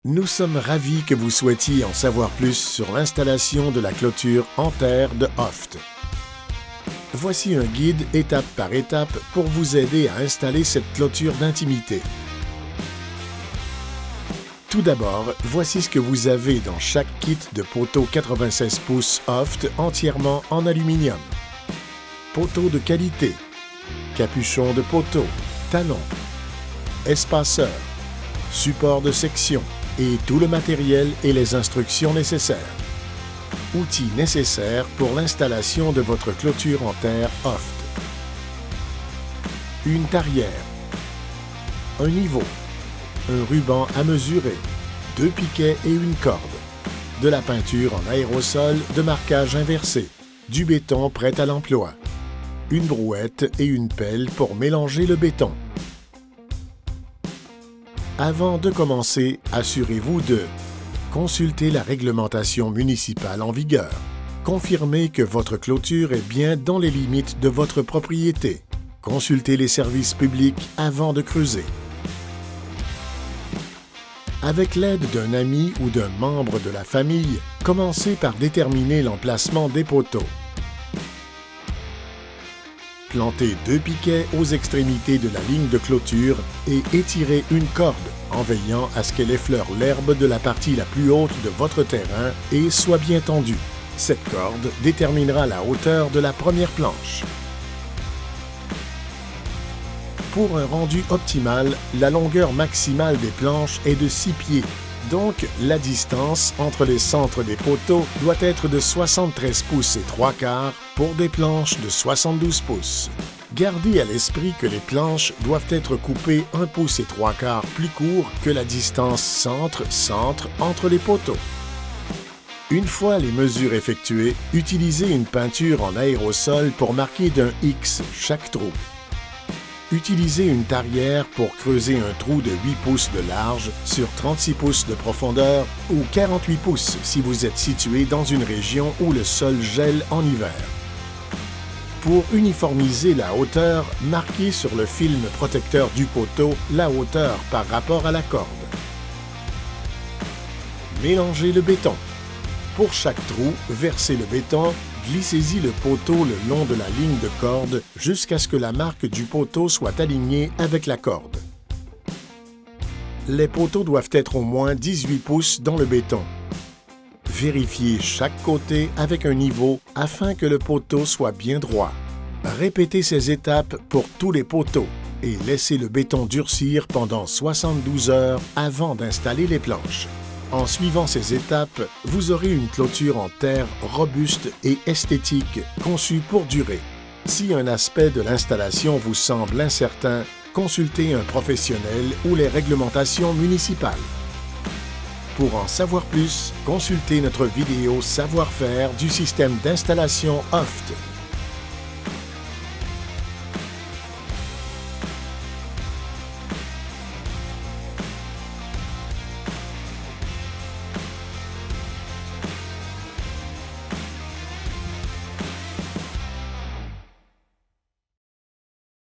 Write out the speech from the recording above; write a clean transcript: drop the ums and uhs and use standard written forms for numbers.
Nous sommes ravis que vous souhaitiez en savoir plus sur l'installation de la clôture en terre de Hoft. Voici un guide étape par étape pour vous aider à installer cette clôture d'intimité. Tout d'abord, voici ce que vous avez dans chaque kit de poteaux 96 pouces Hoft entièrement en aluminium. Poteau de qualité, capuchon de poteau, talon, espaceur, support de section et tout le matériel et les instructions nécessaires. Outils nécessaires pour l'installation de votre clôture en terre Hoft. Une tarière, un niveau, un ruban à mesurer, 2 piquets et une corde, de la peinture en aérosol de marquage inversé, du béton prêt à l'emploi, une brouette et une pelle pour mélanger le béton. Avant de commencer, assurez-vous de consulter la réglementation municipale en vigueur. Confirmez que votre clôture est bien dans les limites de votre propriété. Consultez les services publics avant de creuser. Avec l'aide d'un ami ou d'un membre de la famille, commencez par déterminer l'emplacement des poteaux. Plantez 2 piquets aux extrémités de la ligne de clôture et étirez une corde en veillant à ce qu'elle effleure l'herbe de la partie la plus haute de votre terrain et soit bien tendue. Cette corde déterminera la hauteur de la première planche. Pour un rendu optimal, la longueur maximale des planches est de 6 pieds. Donc, la distance entre les centres des poteaux doit être de 73 pouces et 3/4 pour des planches de 72 pouces. Gardez à l'esprit que les planches doivent être coupées 1 pouce et 3/4 plus court que la distance centre-centre entre les poteaux. Une fois les mesures effectuées, utilisez une peinture en aérosol pour marquer d'un X chaque trou. Utilisez une tarière pour creuser un trou de 8 pouces de large sur 36 pouces de profondeur ou 48 pouces si vous êtes situé dans une région où le sol gèle en hiver. Pour uniformiser la hauteur, marquez sur le film protecteur du poteau la hauteur par rapport à la corde. Mélangez le béton. Pour chaque trou, versez le béton. Glissez-y le poteau le long de la ligne de corde jusqu'à ce que la marque du poteau soit alignée avec la corde. Les poteaux doivent être au moins 18 pouces dans le béton. Vérifiez chaque côté avec un niveau afin que le poteau soit bien droit. Répétez ces étapes pour tous les poteaux et laissez le béton durcir pendant 72 heures avant d'installer les planches. En suivant ces étapes, vous aurez une clôture en terre robuste et esthétique conçue pour durer. Si un aspect de l'installation vous semble incertain, consultez un professionnel ou les réglementations municipales. Pour en savoir plus, consultez notre vidéo savoir-faire du système d'installation Hoft.